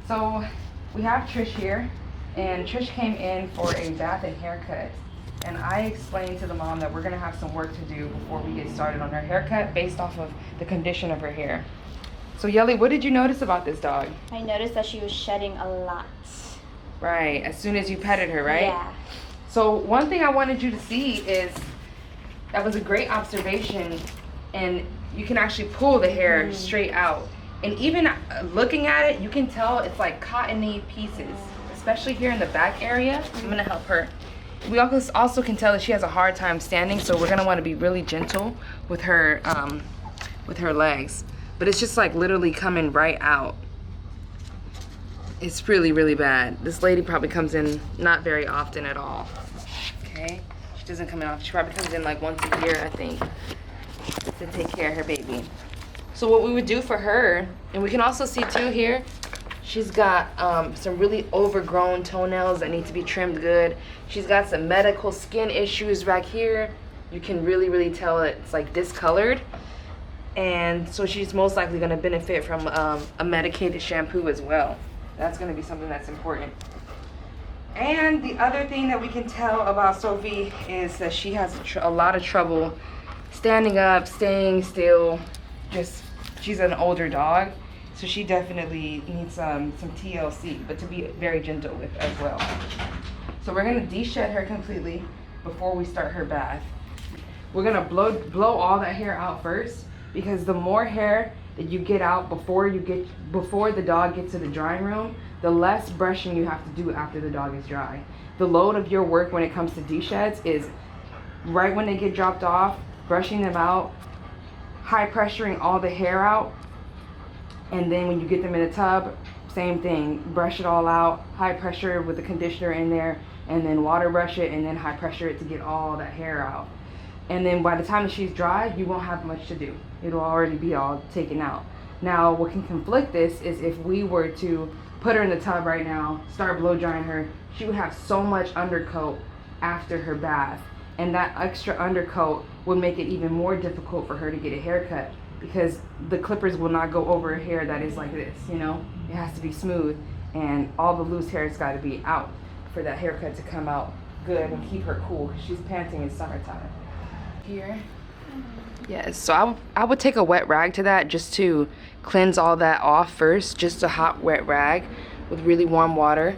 So we have Trish here, and Trish came in for a bath and haircut. And I explained to the mom that we're gonna have some work to do before we get started on her haircut based off of the condition of her hair. So Yelly, what did you notice about this dog? I noticed that she was shedding a lot. Right, as soon as you petted her, right? Yeah. So one thing I wanted you to see is, that was a great observation, and you can actually pull the hair straight out. And even looking at it, you can tell it's like cottony pieces, especially here in the back area. I'm gonna help her. We also can tell that she has a hard time standing, so we're gonna wanna be really gentle with her legs. But it's just like literally coming right out. It's really, really bad. This lady probably comes in not very often at all. Okay? She doesn't come in often. She probably comes in like once a year, I think, to take care of her baby. So what we would do for her, and we can also see too here, she's got some really overgrown toenails that need to be trimmed good. She's got some medical skin issues back here. You can really, really tell it's like discolored. And so she's most likely gonna benefit from a medicated shampoo as well. That's gonna be something that's important. And the other thing that we can tell about Sophie is that she has a lot of trouble standing up, staying still. She's an older dog, so she definitely needs some TLC, but to be very gentle with as well. So we're gonna deshed her completely before we start her bath. We're gonna blow all that hair out first, because the more hair that you get out before the dog gets to the drying room, the less brushing you have to do after the dog is dry. The load of your work when it comes to desheds is right when they get dropped off, brushing them out, high pressuring all the hair out, and then when you get them in a tub, same thing, brush it all out, high pressure with the conditioner in there, and then water brush it, and then high pressure it to get all that hair out. And then by the time that she's dry, you won't have much to do. It'll already be all taken out. Now, what can conflict this is if we were to put her in the tub right now, start blow drying her, she would have so much undercoat after her bath. And that extra undercoat would make it even more difficult for her to get a haircut, because the clippers will not go over a hair that is like this, you know? It has to be smooth, and all the loose hair has got to be out for that haircut to come out good and keep her cool, because she's panting in summertime. Here. Yes, so I would take a wet rag to that just to cleanse all that off first, just a hot wet rag with really warm water,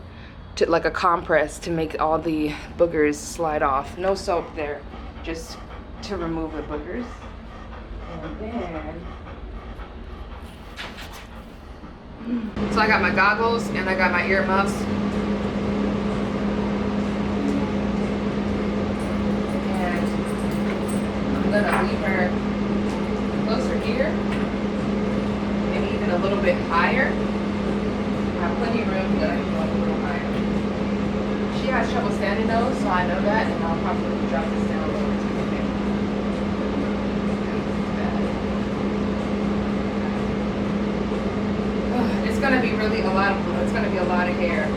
to like a compress, to make all the boogers slide off. No soap there, just to remove the boogers. And then, so I got my goggles and I got my earmuffs. And I'm gonna leave her closer here, maybe even a little bit higher. I have plenty of room, but I can go a little higher. She has trouble standing though, so I know that, and I'll probably drop this down a little bit. It's gonna be really a lot of hair.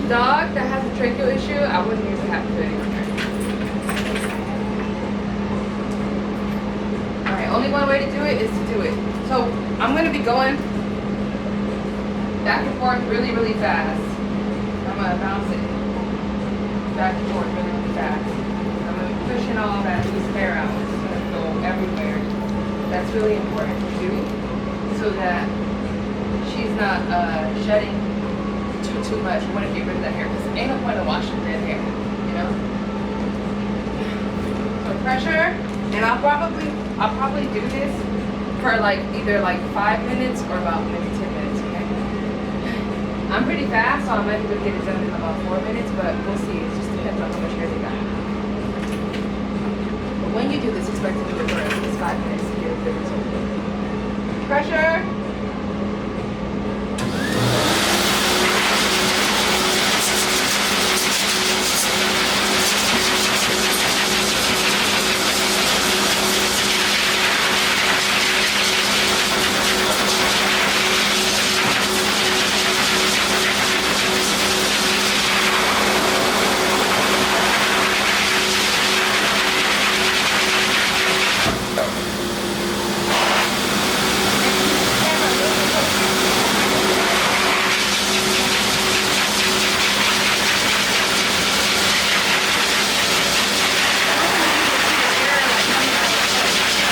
Dog that has a tracheal issue, I wouldn't use a half hoodie on her. Alright, only one way to do it is to do it. So I'm gonna be going back and forth really, really fast. I'm gonna bounce it back and forth really, really fast. I'm gonna be pushing all that loose hair out. It's gonna go everywhere. That's really important to do so that she's not shedding too much. We want to get rid of that hair, because ain't no point in washing dead hair, you know? So pressure, and I'll probably do this for like either like 5 minutes or about maybe 10 minutes, okay? I'm pretty fast, so I might be able to get it done in about 4 minutes, but we'll see. It just depends on how much hair they got. But when you do this, expect to do it for at least 5 minutes to get a good result. Pressure.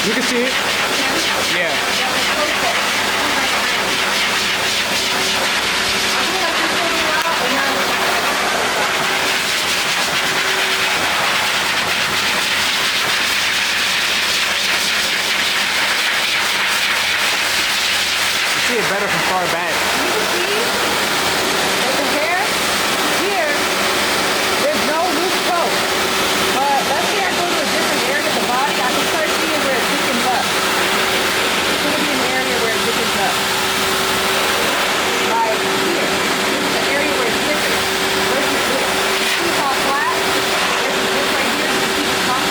You can see it. Yeah. You see it better from far back. The hair here, there's no loose coat. But let's say I go to a different area of the body, I can start seeing where it thickens up. It's going to be an area where it thickens up. Like here. This is the area where it's thicker. Versus this. See how flat? Versus this right here. You see the top?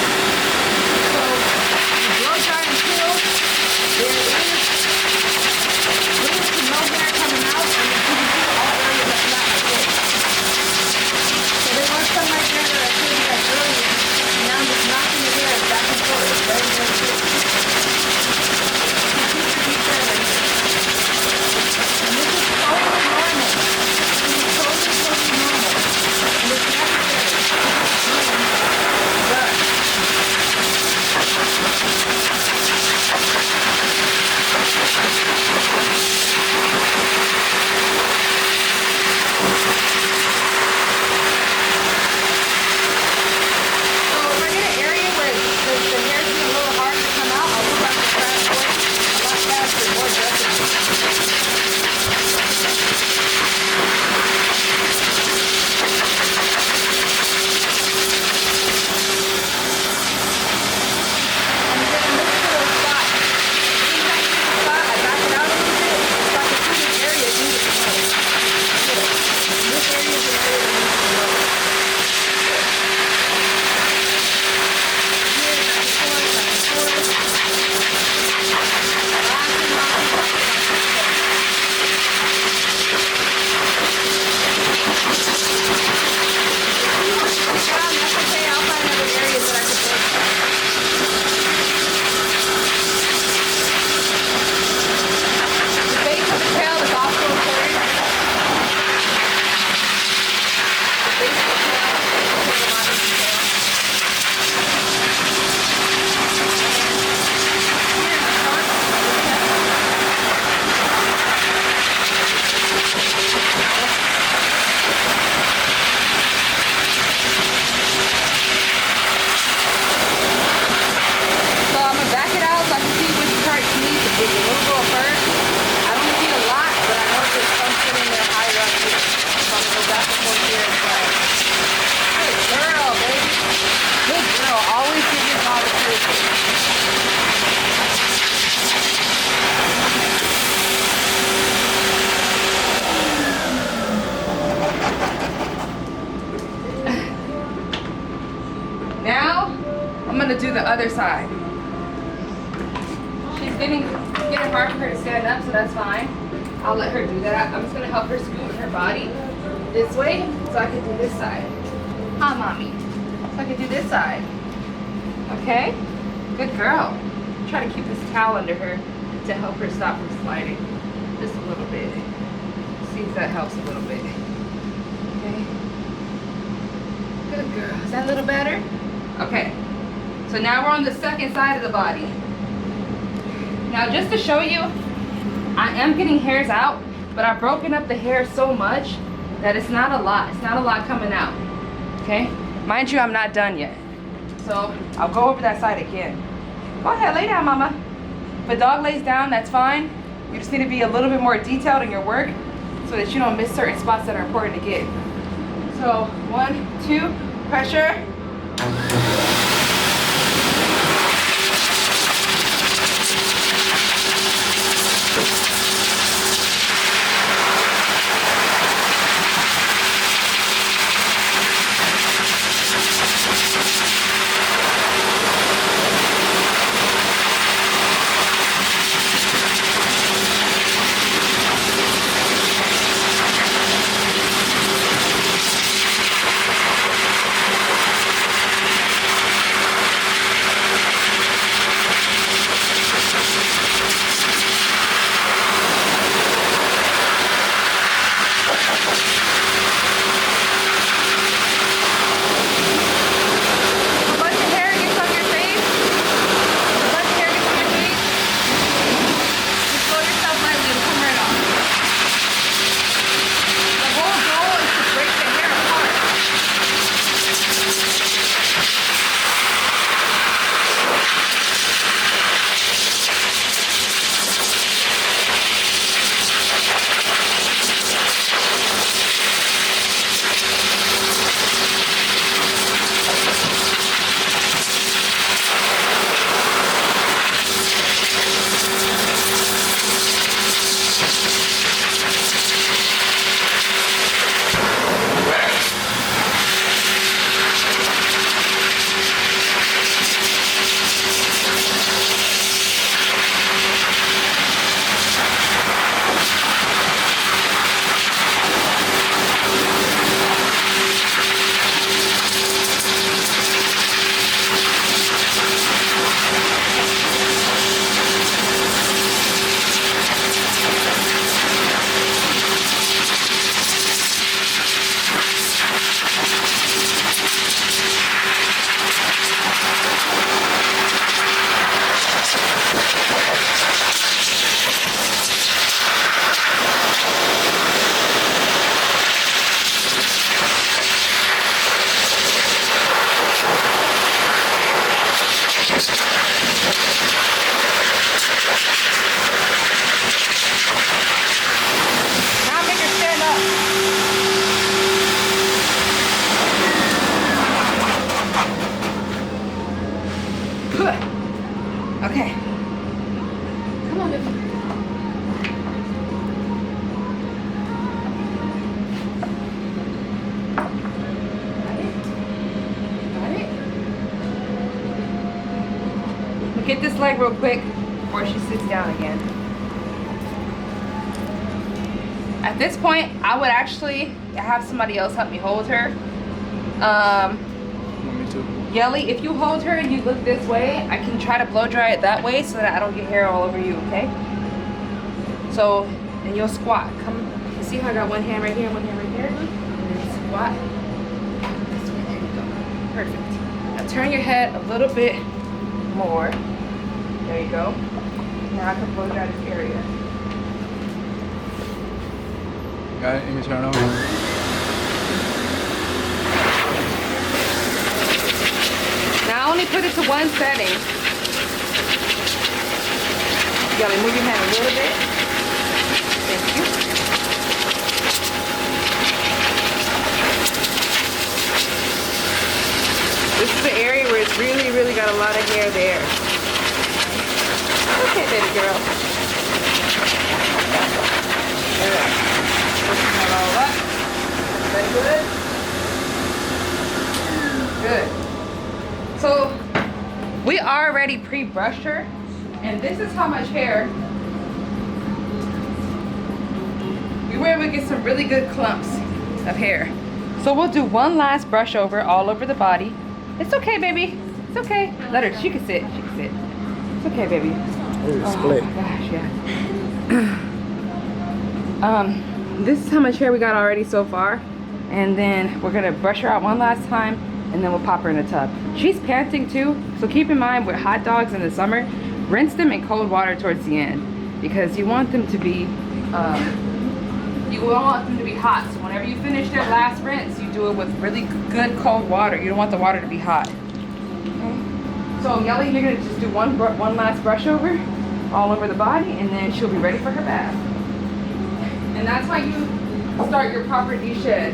So, you blow dry until there is little to no hair coming out, and you can see all areas that's not like this. So there was some right there that I showed you guys earlier, and now I'm just knocking the hair back and forth. It's very, very quick. And this is totally normal. This is totally, totally normal. And it's necessary. Done. So if I get an area where the hair's getting a little hard to come out, I'll move out the crash point a lot faster, more aggressively. And then in this little spot, anytime I see the spot, I back it out a little bit so I can see this area needed to know. This area is an area that needs to know. So I'm gonna back it out so I can see which parts need to be removed first. I don't need a lot, but I know there's something in there higher up here. So I'm gonna go back and forth here and try. Good girl, baby. Good girl. Always give your mom a kiss. Now I'm gonna do the other side. She's getting hard for her to stand up, so that's fine. I'll let her do that. I'm just gonna help her scoot her body this way so I can do this side. Huh, mommy? So I can do this side. Okay? Good girl. Try to keep this towel under her to help her stop from sliding. Just a little bit. See if that helps a little bit. Okay? Good girl. Is that a little better? Okay. So now we're on the second side of the body. Now just to show you, I am getting hairs out, but I've broken up the hair so much that it's not a lot. It's not a lot coming out. Okay? Mind you, I'm not done yet. So I'll go over that side again. Go ahead, lay down, mama. If a dog lays down, that's fine. You just need to be a little bit more detailed in your work so that you don't miss certain spots that are important to get. So 1, 2, pressure. get this leg real quick before she sits down again. At this point, I would actually have somebody else help me hold her. Me too. Yelly, if you hold her and you look this way, I can try to blow dry it that way so that I don't get hair all over you, okay? So, and you'll squat. Come, you see how I got one hand right here, one hand right here? And then squat. This way, there you go. Perfect. Now turn your head a little bit more. There you go. Now I can blow dry this area. Got it? You can turn over. Now I only put it to one setting. You gotta move your hand a little bit. Thank you. This is the area where it's really, really got a lot of hair there. Okay, baby girl. Good. Pushing that all up. Is that good? Good. So we already pre-brushed her, and this is how much hair. We were able to get some really good clumps of hair. So we'll do one last brush over all over the body. It's okay, baby. It's okay. Let her. She can sit. She can sit. It's okay, baby. Ooh, split. Oh my gosh, yeah. This is how much hair we got already so far, and then we're gonna brush her out one last time, and then we'll pop her in the tub. She's panting too, so keep in mind with hot dogs in the summer, rinse them in cold water towards the end, because you want them to be hot. So whenever you finish their last rinse, you do it with really good cold water. You don't want the water to be hot. Okay. So Yelly, you're gonna just do one last brush over, all over the body, and then she'll be ready for her bath. And that's how you start your proper deshed.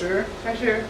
Pressure. Pressure.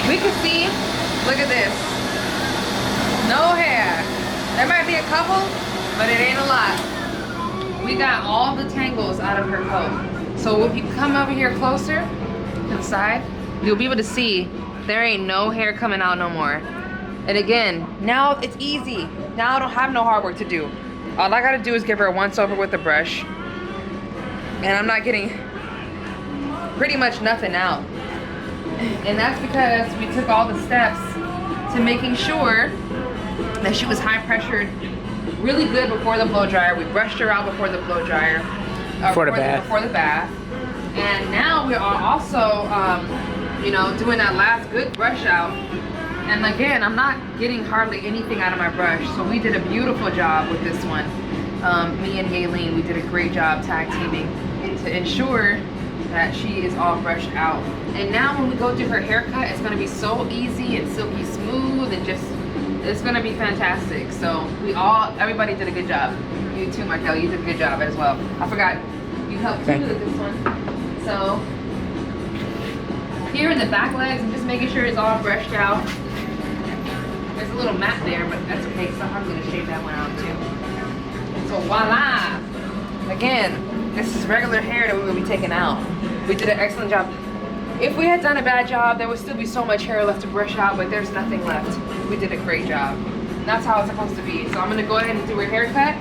We can see, look at this. No hair. There might be a couple, but it ain't a lot. We got all the tangles out of her coat. So if you come over here closer to the side, you'll be able to see there ain't no hair coming out no more. And again, now it's easy. Now I don't have no hard work to do. All I gotta do is give her a once over with the brush. And I'm not getting pretty much nothing out. And that's because we took all the steps to making sure that she was high pressured really good before the blow dryer. We brushed her out before the blow dryer. Before the bath. And now we are also, you know, doing that last good brush out. And again, I'm not getting hardly anything out of my brush. So we did a beautiful job with this one. Me and Yaelene, we did a great job tag teaming to ensure that she is all brushed out. And now when we go do her haircut, it's gonna be so easy and silky smooth and just, it's gonna be fantastic. So everybody did a good job. You too, Markel, you did a good job as well. I forgot, you helped too with this one. So, here in the back legs, I'm just making sure it's all brushed out. There's a little mat there, but that's okay because I'm probably gonna shave that one out too. So voila! Again, this is regular hair that we will be taking out. We did an excellent job. If we had done a bad job, there would still be so much hair left to brush out, but there's nothing left. We did a great job. And that's how it's supposed to be. So I'm gonna go ahead and do her haircut,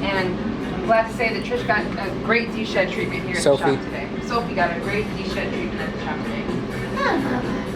and I'm glad to say that Trish got a great Deshed treatment here at the shop today. Sophie got a great Deshed treatment at the shop today.